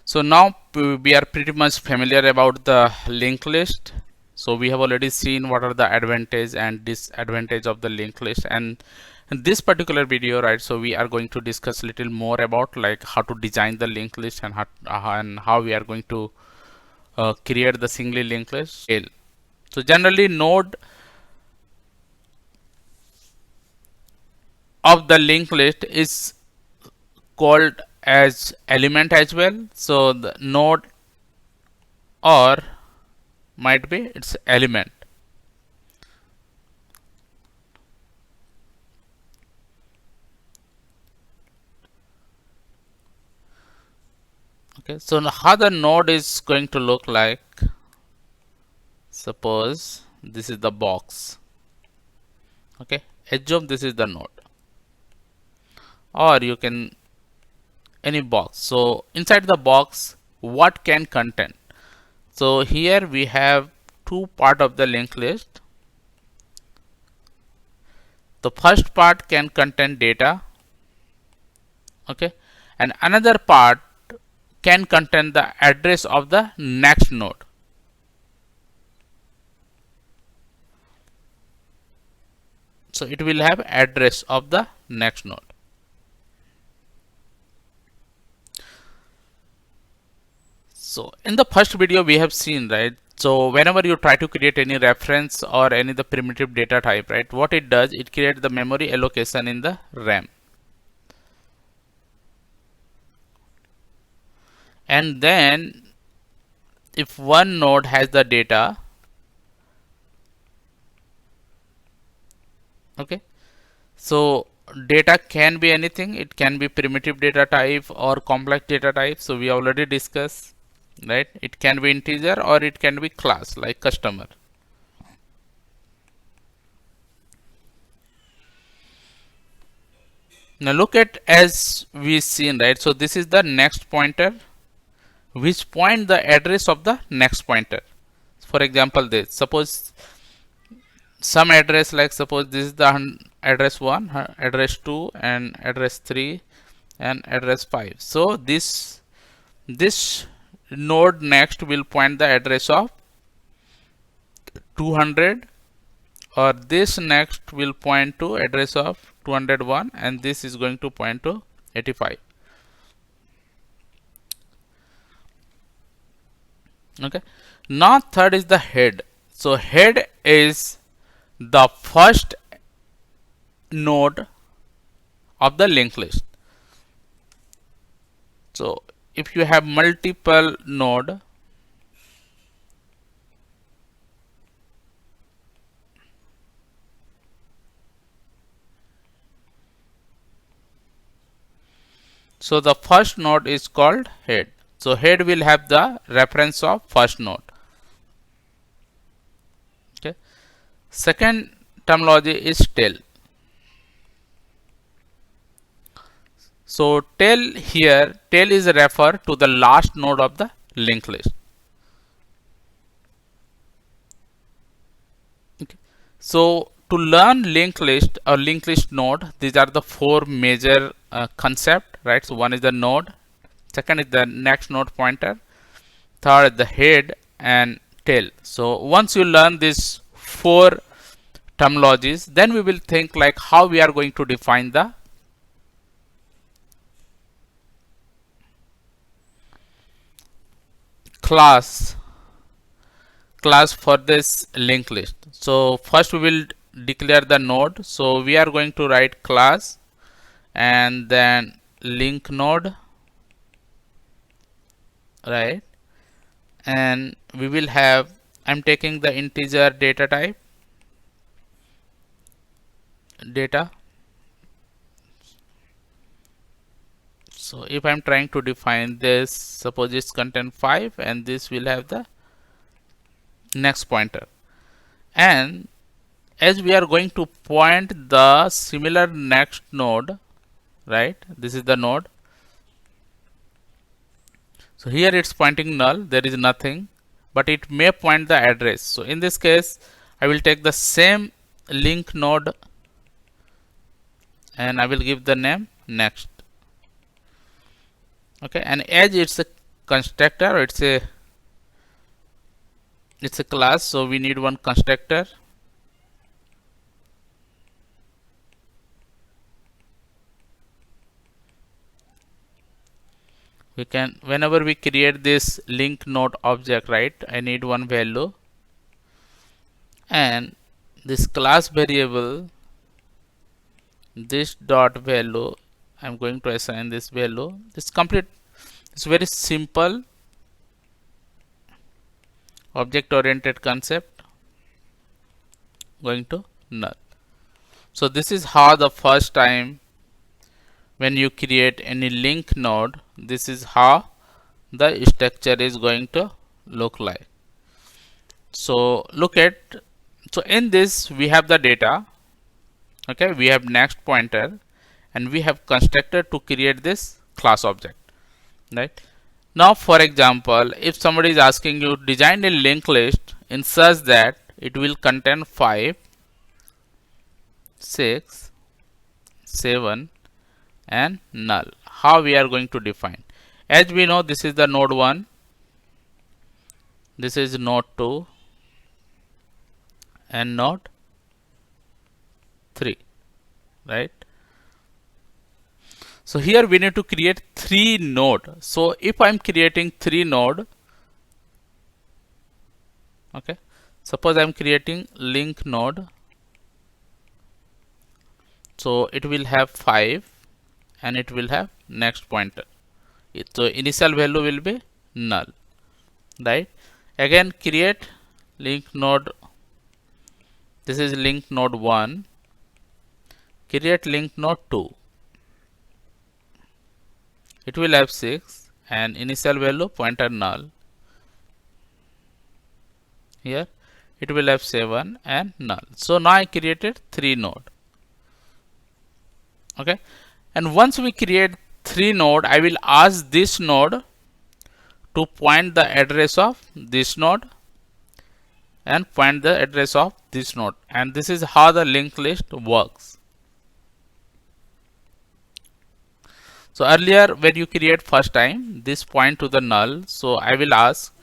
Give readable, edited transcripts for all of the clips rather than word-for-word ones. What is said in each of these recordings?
So now we are pretty much familiar about the linked list. So we have already seen what are the advantage and disadvantage of the linked list, and in this particular video, right, so we are going to discuss a little more about like how to design the linked list and how we are going to create the singly linked list. So generally node of the linked list is called as element as well. So the node or might be its element. Okay, so how the node is going to look like? Suppose this is the box. Okay, assume this is the node, or you can any box. So inside the box, what can contain? So here we have two part of the linked list. The first part can contain data, okay, and another part can contain the address of the next node. So it will have address of the next node. So in the first video we have seen, right, so whenever you try to create any reference or any the primitive data type, right, what it does, it creates the memory allocation in the RAM. And then if one node has the data, okay, so data can be anything. It can be primitive data type or complex data type. So we already discussed, right, it can be integer or it can be class like customer. Now look at as we seen, right, so this is the next pointer which point the address of the next pointer. For example, this suppose some address, like suppose this is the address 1, address 2, and address 3, and address 5. So this node next will point the address of 200, or this next will point to address of 201, and this is going to point to 85. Okay, now third is the head. So head is the first node of the linked list. So if you have multiple node, so the first node is called head. So head will have the reference of first node. Okay, second terminology is tail. So tail here, tail is refer to the last node of the linked list. Okay. So to learn linked list or linked list node, these are the four major concept, right? So one is the node, second is the next node pointer, third is the head, and tail. So once you learn these four terminologies, then we will think like how we are going to define the class for this linked list. So first we will declare the node. So we are going to write class and then link node, right, and we will have, I'm taking the integer data type data. So if I'm trying to define this, suppose it's contain 5, and this will have the next pointer, and as we are going to point the similar next node, right, this is the node. So here it's pointing null, there is nothing, but it may point the address. So in this case I will take the same link node, and I will give the name next. Okay, and edge, it's a constructor, it's a class, so we need one constructor. We can, whenever we create this link node object, right, I need one value, and this class variable, this dot value, I'm going to assign this value. This complete, it's very simple object oriented concept, going to null. So this is how the first time when you create any link node, this is how the structure is going to look like. So look at, so in this we have the data, okay, we have next pointer, and we have constructor to create this class object, right? Now for example, if somebody is asking you design a linked list in such that it will contain 5, 6, 7 and null, how we are going to define? As we know, this is the node 1, this is node 2 and node 3, right? So here we need to create 3 node. So if I'm creating 3 node, okay, suppose I'm creating link node, so it will have 5 and it will have next pointer. So initial value will be null, right? Again create link node, this is link node 1, create link node 2, it will have 6 and initial value pointer null. Here it will have 7 and null. So now I created 3 node, okay, and once we create 3 node, I will ask this node to point the address of this node and point the address of this node, and this is how the linked list works. So earlier when you create first time, this point to the null, so I will ask,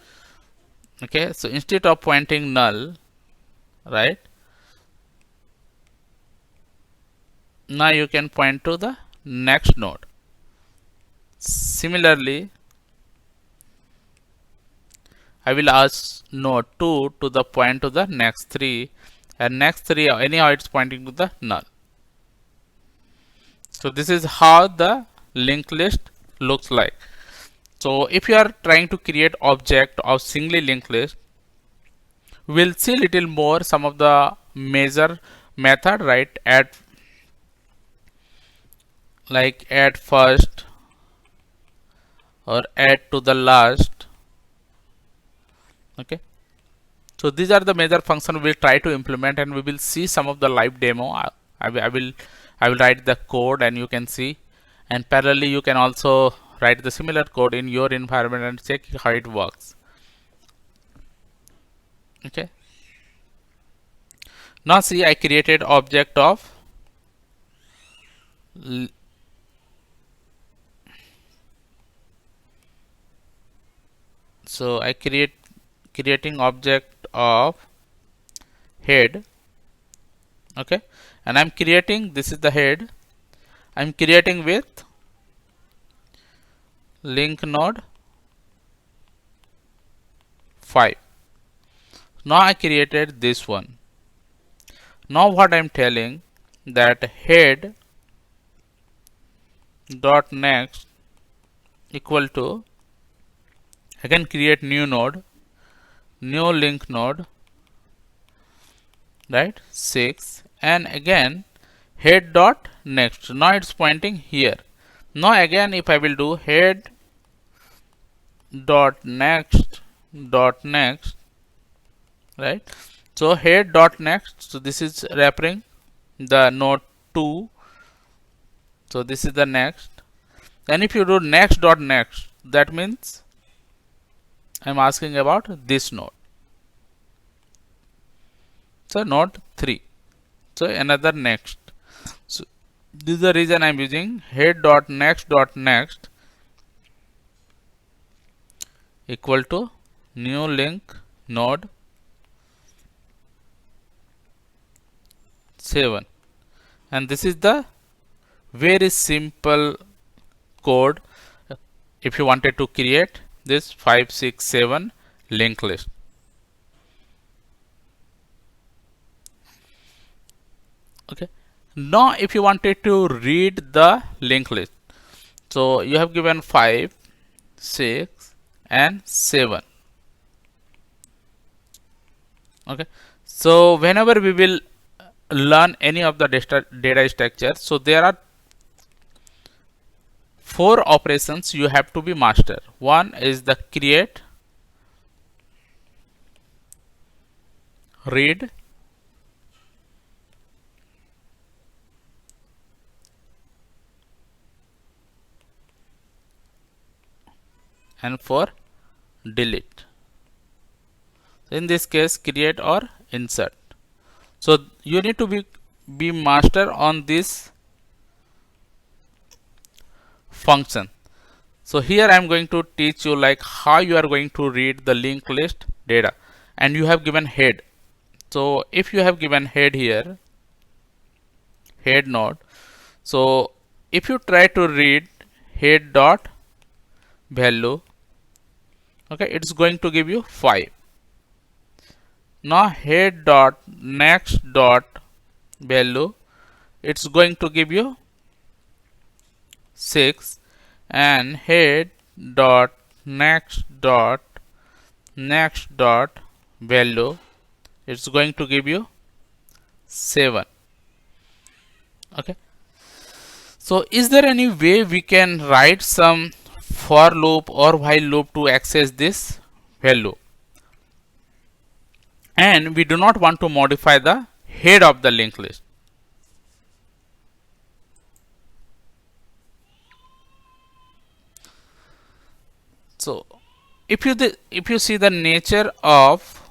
okay, so instead of pointing null, right, now you can point to the next node. Similarly, I will ask node 2 to the point to the next 3, and next 3 anyhow it's pointing to the null. So this is how the linked list looks like. So if you are trying to create object of singly linked list, we'll see little more some of the measure method, right? Add, like add first or add to the last, okay. So these are the major function we'll try to implement, and we will see some of the live demo. I will write the code and you can see, and parallelly you can also write the similar code in your environment and check how it works, okay. Now see, I created object of so I creating object of head, okay, and I'm creating, this is the head, I'm creating with link node 5. Now I created this one. Now what I'm telling, that head dot next equal to, again create new node, new link node, right, 6, and again head dot next. Now it's pointing here. Now again if I will do head dot next, right, so head dot next, so this is referring the node 2, so this is the next, and if you do next dot next, that means I'm asking about this node, so node 3. So another next. So this is the reason I'm using head dot next equal to new link node 7, and this is the very simple code if you wanted to create this 5 6 7 linked list. Okay, now if you wanted to read the linked list, so you have given 5 6 and 7. Okay, so whenever we will learn any of the data structure, so there are 4 operations you have to be master. One is the create, read, and for delete. In this case, create or insert. So you need to be master on this function. So here I am going to teach you like how you are going to read the linked list data, and you have given head. So if you have given head here, head node, so if you try to read head dot value, okay, it's going to give you 5. Now head dot next dot value, it's going to give you 6, and head dot next dot value, it's going to give you 7. Okay, so is there any way we can write some for loop or while loop to access this value, and we do not want to modify the head of the linked list? So if you see the nature of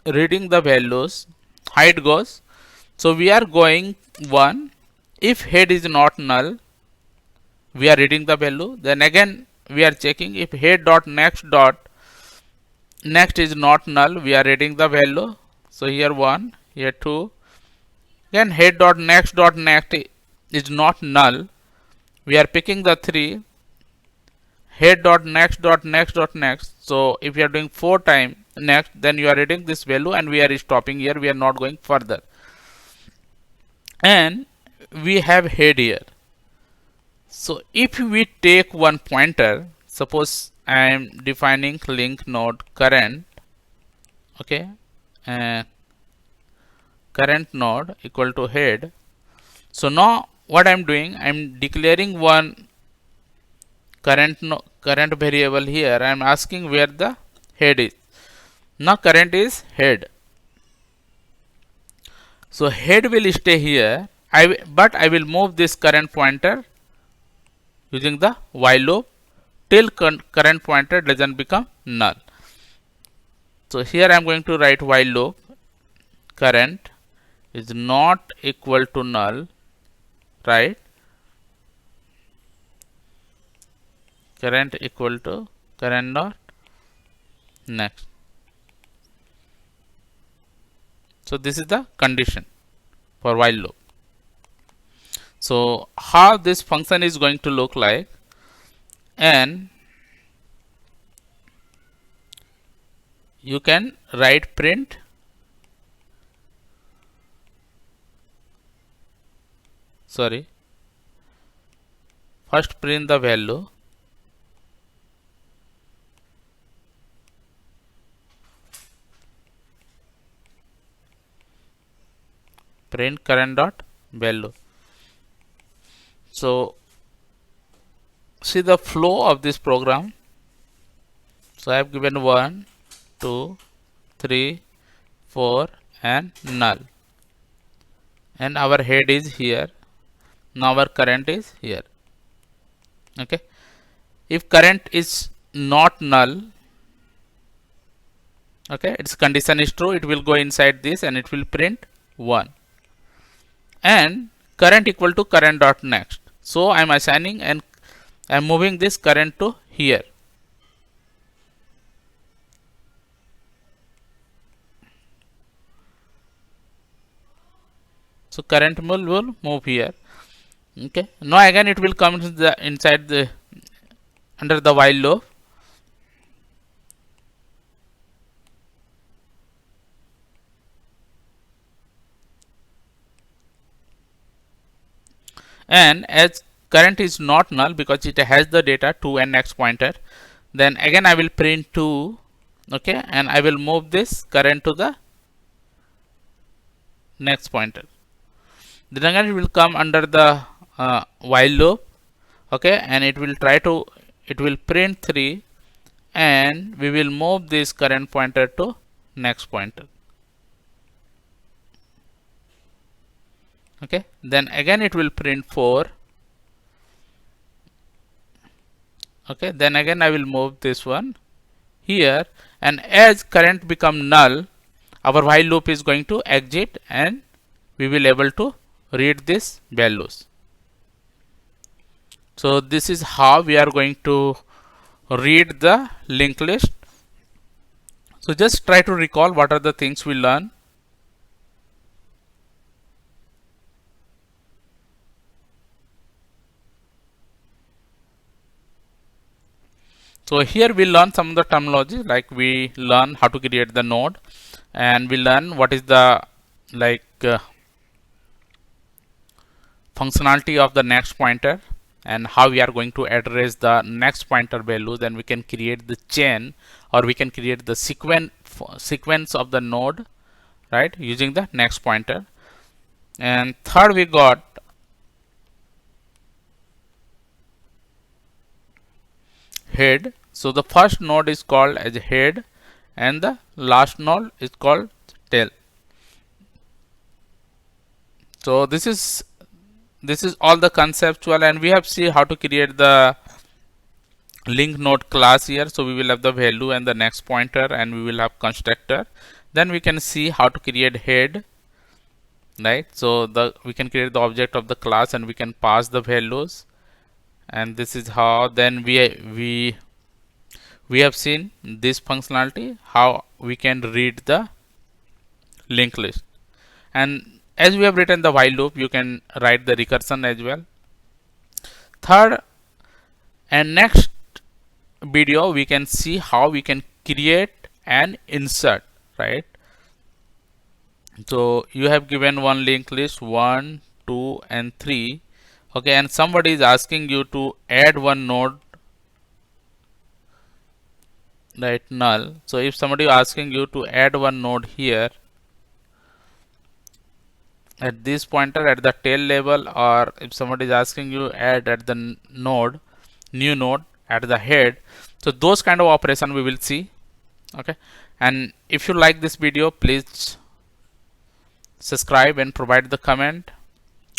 reading the values, how it goes. So we are going 1. If head is not null, we are reading the value. Then again we are checking if head dot next is not null, we are reading the value. So here 1, here 2. Then head dot next is not null, we are picking the 3. Head dot next. So if you are doing 4 times next, then you are reading this value, and we are stopping here, we are not going further. And we have head here. So if we take one pointer, suppose I am defining link node current, okay, current node equal to head. So now what I am doing, I am declaring one current variable here. I am asking where the head is. Now current is head. So head will stay here. But I will move this current pointer using the while loop till current pointer doesn't become null. So here I am going to write while loop current is not equal to null, right? Current equal to current dot next. So this is the condition for while loop. So how this function is going to look like, and you can write print first print the value, print current dot value. So see the flow of this program. So I have given 1 2 3 4 and null, and our head is here. Now our current is here. Okay, if current is not null, Okay, its condition is true, it will go inside this and it will print 1. And current equal to current dot next. So I'm assigning and I'm moving this current to here. So current will move here. Okay, now again it will come into the inside the under the while loop. And as current is not null because it has the data to and next pointer, then again I will print 2. Okay, and I will move this current to the next pointer. Then again it will come under the while loop. Okay, and it will print 3 and we will move this current pointer to next pointer. Okay, then again it will print 4. Okay, then again I will move this one here, and as current become null, our while loop is going to exit and we will able to read these values. So this is how we are going to read the linked list. So just try to recall what are the things we learn. So here we learn some of the terminology, like we learn how to create the node, and we learn what is the functionality of the next pointer and how we are going to address the next pointer value. Then we can create the chain, or we can create the sequence of the node, right, using the next pointer. And third, we got head. So the first node is called as head and the last node is called tail. So this is all the conceptual, and we have seen how to create the link node class here. So we will have the value and the next pointer, and we will have constructor. Then we can see how to create head, right? So we can create the object of the class and we can pass the values, and this is how then we have seen this functionality, how we can read the linked list. And as we have written the while loop, you can write the recursion as well. Third and next video, we can see how we can create and insert, right? So you have given one linked list 1, 2 and 3. Okay, and somebody is asking you to add one node, right, null. So if somebody is asking you to add one node here at this pointer at the tail level, or if somebody is asking you add at the new node at the head, so those kind of operation we will see. Okay, and if you like this video, please subscribe and provide the comment.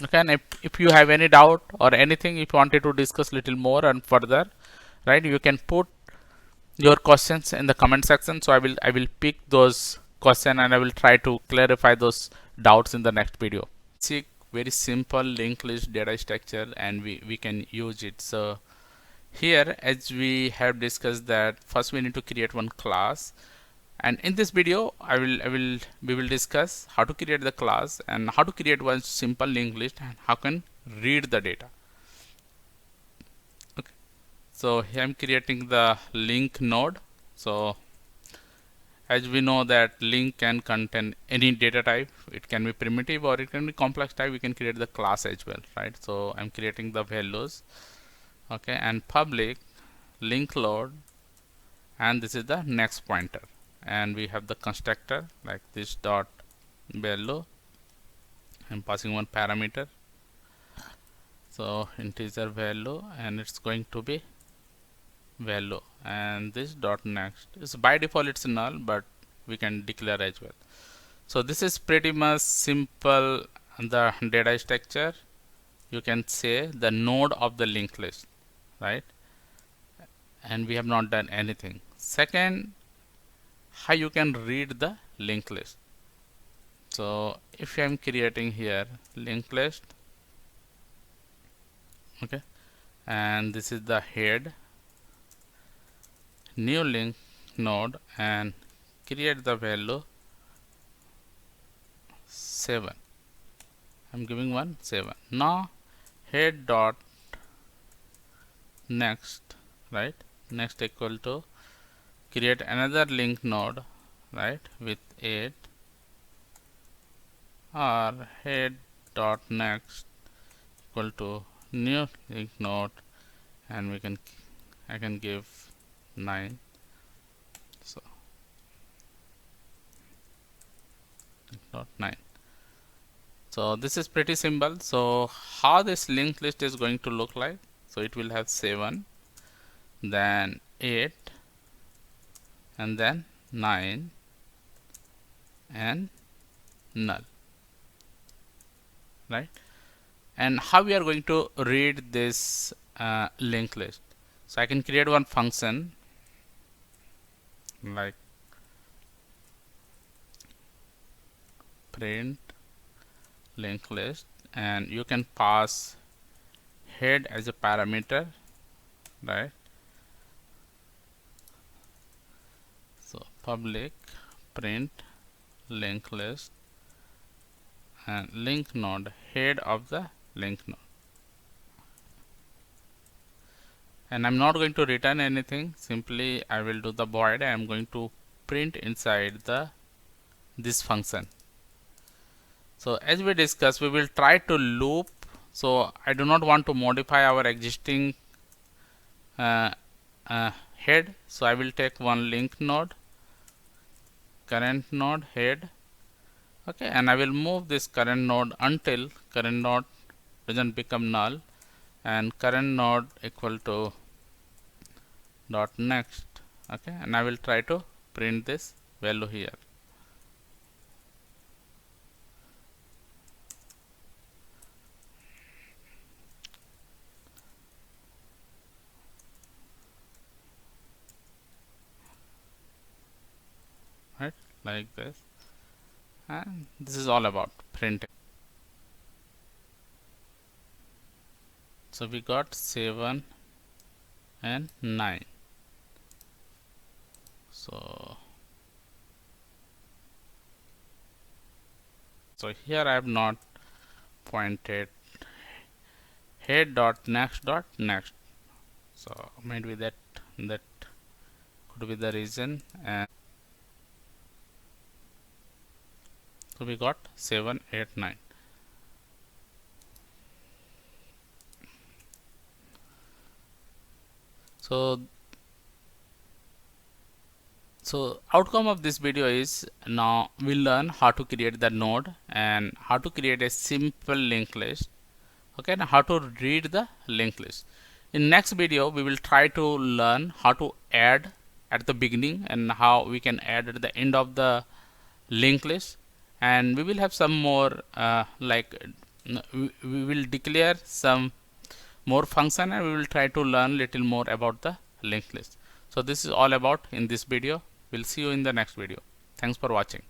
Okay, and if you have any doubt or anything, if you wanted to discuss little more and further, right, you can put your questions in the comment section. So I will pick those questions and I will try to clarify those doubts in the next video. See, very simple linked list data structure, and we can use it. So here, as we have discussed, that first we need to create one class, and in this video we will discuss how to create the class and how to create one simple linked list and how can read the data. Okay, so here I'm creating the link node. So as we know that link can contain any data type, it can be primitive or it can be complex type. We can create the class as well, right? So I'm creating the values, okay, and public link load, and this is the next pointer, and we have the constructor like this dot value. I'm passing one parameter, so integer value, and it's going to be value, and this dot next is by default it's null, but we can declare as well. So this is pretty much simple, the data structure. You can say the node of the linked list, right? And we have not done anything. Second, how you can read the linked list. So if I am creating here linked list, okay, and this is the head, new link node, and create the value 7. I'm giving one 7. Now head dot next, right? Next equal to create another link node, right, with 8, or head dot next equal to new link node, and I can give 9. So dot 9. So this is pretty simple. So how this linked list is going to look like? So it will have 7, then 8, and then 9, and null, right? And how we are going to read this linked list? So I can create one function like print linked list, and you can pass head as a parameter, right? So public print linked list and link node, head of the link node. And I'm not going to return anything, simply I will do the void. I am going to print inside this function. So as we discussed, we will try to loop. So I do not want to modify our existing head. So I will take one link node, current node head, okay, and I will move this current node until current node doesn't become null, and current node equal to dot next, okay, and I will try to print this value here. Right, like this, and this is all about printing. So we got 7 and 9. So here I have not pointed head dot next. So might be that could be the reason. And so we got 7, 8, 9. So outcome of this video is, now we learn how to create the node and how to create a simple linked list, okay, and how to read the linked list. In next video we will try to learn how to add at the beginning and how we can add at the end of the linked list, and we will have some more we will declare some more function, and we will try to learn little more about the linked list. So this is all about in this video. We'll see you in the next video. Thanks for watching.